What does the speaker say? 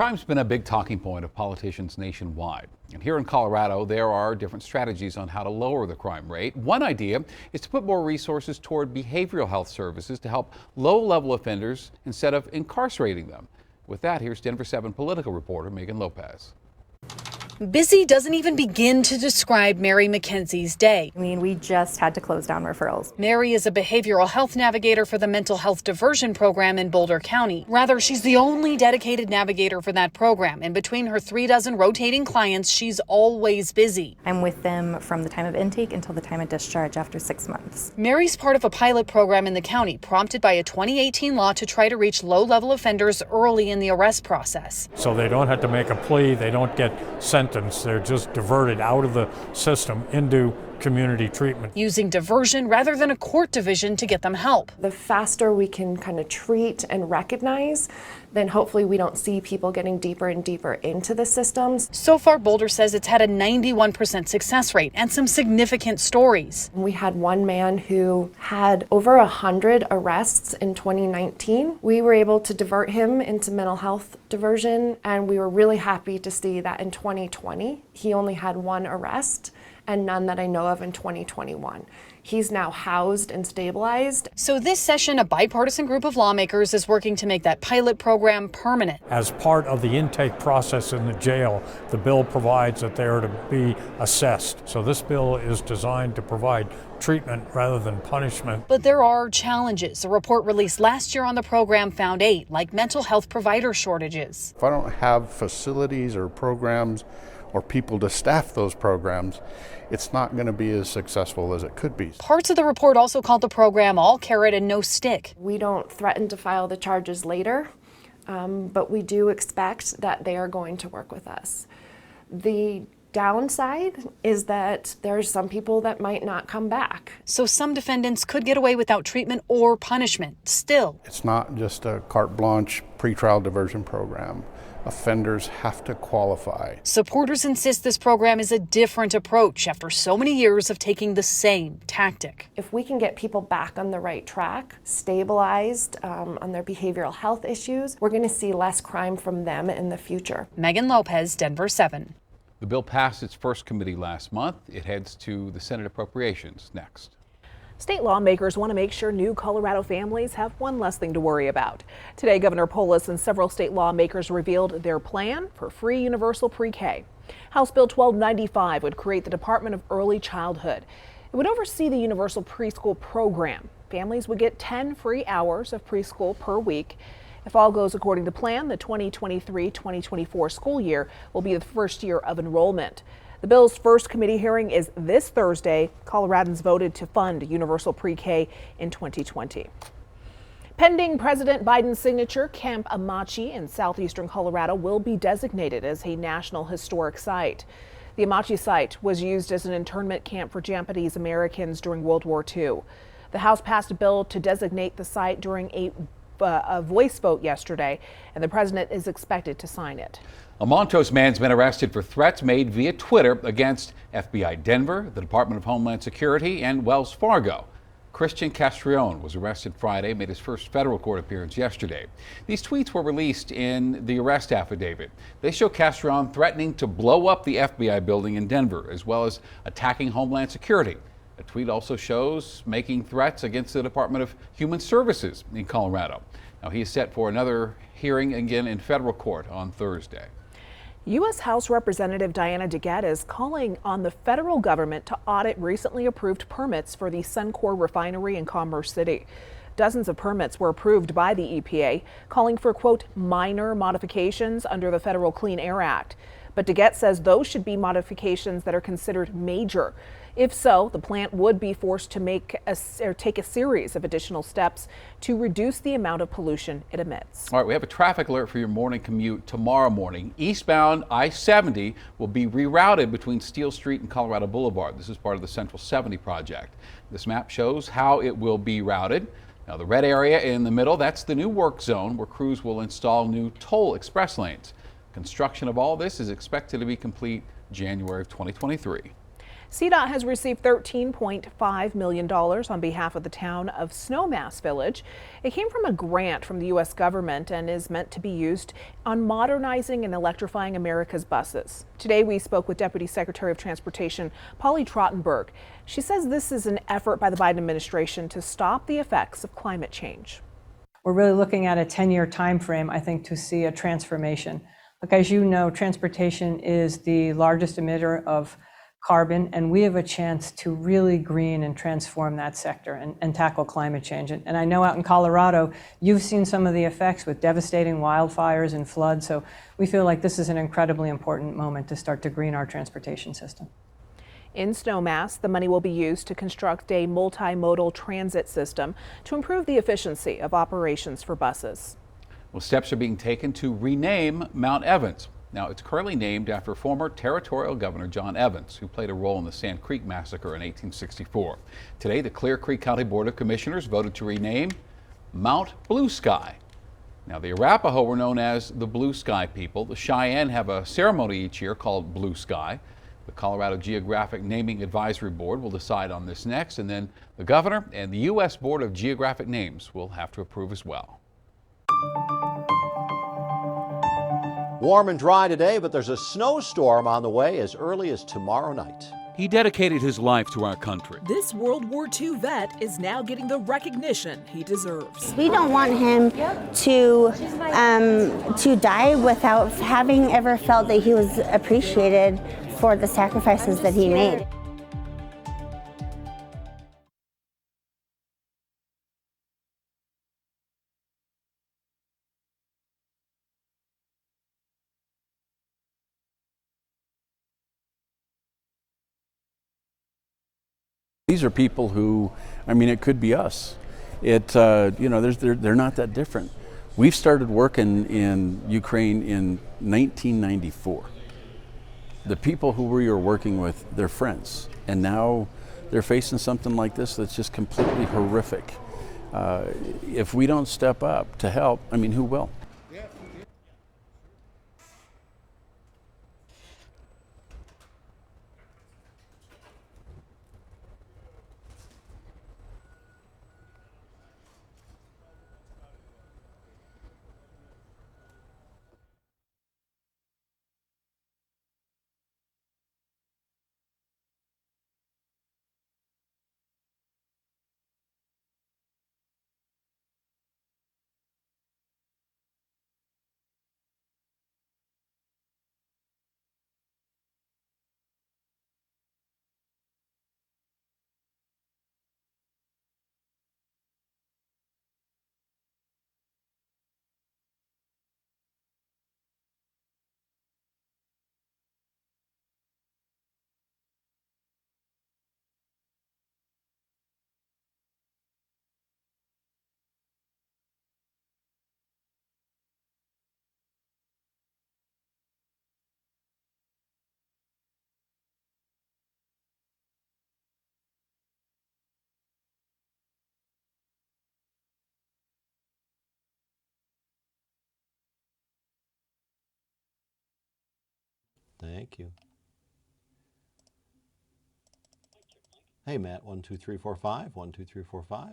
Crime's been a big talking point of politicians nationwide. And here in Colorado, there are different strategies on how to lower the crime rate. One idea is to put more resources toward behavioral health services to help low-level offenders instead of incarcerating them. With that, here's Denver 7 political reporter Megan Lopez. Busy doesn't even begin to describe Mary McKenzie's day. We just had to close down referrals. Mary is a behavioral health navigator for the mental health diversion program in Boulder County. Rather, she's the only dedicated navigator for that program. And between her 36 rotating clients, she's always busy. I'm with them from the time of intake until the time of discharge after 6 months. Mary's part of a pilot program in the county prompted by a 2018 law to try to reach low-level offenders early in the arrest process. So they don't have to make a plea, they don't get sentenced. They're just diverted out of the system into community treatment. Using diversion rather than a court division to get them help. The faster we can kind of treat and recognize, then hopefully we don't see people getting deeper and deeper into the systems. So far, Boulder says it's had a 91% success rate and some significant stories. We had one man who had over 100 arrests in 2019. We were able to divert him into mental health diversion, and we were really happy to see that in 2020, he only had one arrest and none that I know of in 2021. He's now housed and stabilized. So this session, a bipartisan group of lawmakers is working to make that pilot program permanent. As part of the intake process in the jail, the bill provides that they are to be assessed. So this bill is designed to provide treatment rather than punishment. But there are challenges. A report released last year on the program found 8, like mental health provider shortages. If I don't have facilities or programs or people to staff those programs, it's not going to be as successful as it could be. Parts of the report also called the program all carrot and no stick. We don't threaten to file the charges later, but we do expect that they are going to work with us. The downside is that there's some people that might not come back. So some defendants could get away without treatment or punishment. Still, it's not just a carte blanche pretrial diversion program. Offenders have to qualify. Supporters insist this program is a different approach after so many years of taking the same tactic. If we can get people back on the right track, stabilized on their behavioral health issues, we're going to see less crime from them in the future. Megan Lopez, Denver 7. The bill passed its first committee last month. It heads to the Senate Appropriations next. State lawmakers want to make sure new Colorado families have one less thing to worry about. Today, Governor Polis and several state lawmakers revealed their plan for free universal pre-K. House Bill 1295 would create the Department of Early Childhood. It would oversee the universal preschool program. Families would get 10 free hours of preschool per week. If all goes according to plan, the 2023-2024 school year will be the first year of enrollment. The bill's first committee hearing is this Thursday. Coloradans voted to fund universal pre-K in 2020. Pending President Biden's signature, Camp Amache in southeastern Colorado will be designated as a National Historic Site. The Amache site was used as an internment camp for Japanese Americans during World War II. The House passed a bill to designate the site during a voice vote yesterday, and the president is expected to sign it. A Montrose man's been arrested for threats made via Twitter against FBI Denver, the Department of Homeland Security, and Wells Fargo. Christian Castrillon was arrested Friday, made his first federal court appearance yesterday. These tweets were released in the arrest affidavit. They show Castrillon threatening to blow up the FBI building in Denver, as well as attacking Homeland Security. A tweet also shows making threats against the Department of Human Services in Colorado. Now, he is set for another hearing again in federal court on Thursday. U.S. House Representative Diana DeGette is calling on the federal government to audit recently approved permits for the Suncor refinery in Commerce City. Dozens of permits were approved by the EPA, calling for, quote, minor modifications under the Federal Clean Air Act. But DeGette says those should be modifications that are considered major. If so, the plant would be forced to take a series of additional steps to reduce the amount of pollution it emits. All right, we have a traffic alert for your morning commute tomorrow morning. Eastbound I-70 will be rerouted between Steel Street and Colorado Boulevard. This is part of the Central 70 project. This map shows how it will be routed. Now, the red area in the middle, that's the new work zone where crews will install new toll express lanes. Construction of all this is expected to be complete January of 2023. CDOT has received $13.5 million on behalf of the town of Snowmass Village. It came from a grant from the U.S. government and is meant to be used on modernizing and electrifying America's buses. Today we spoke with Deputy Secretary of Transportation Polly Trottenberg. She says this is an effort by the Biden administration to stop the effects of climate change. We're really looking at a 10-year time frame, I think, to see a transformation. Look, as you know, transportation is the largest emitter of carbon, and we have a chance to really green and transform that sector and tackle climate change. And I know out in Colorado, you've seen some of the effects with devastating wildfires and floods, so we feel like this is an incredibly important moment to start to green our transportation system. In Snowmass, the money will be used to construct a multimodal transit system to improve the efficiency of operations for buses. Well, steps are being taken to rename Mount Evans. Now, it's currently named after former Territorial Governor John Evans, who played a role in the Sand Creek Massacre in 1864. Today, the Clear Creek County Board of Commissioners voted to rename Mount Blue Sky. Now, the Arapaho were known as the Blue Sky people. The Cheyenne have a ceremony each year called Blue Sky. The Colorado Geographic Naming Advisory Board will decide on this next, and then the governor and the U.S. Board of Geographic Names will have to approve as well. Warm and dry today, but there's a snowstorm on the way as early as tomorrow night. He dedicated his life to our country. This World War II vet is now getting the recognition he deserves. We don't want him to die without having ever felt that he was appreciated for the sacrifices that he made. These are people who, I mean, it could be us. You know, they're not that different. We've started working in Ukraine in 1994. The people who we were working with, they're friends, and now they're facing something like this that's just completely horrific. If we don't step up to help, I mean, who will? Thank you. Hey, Matt, 12345, 12345.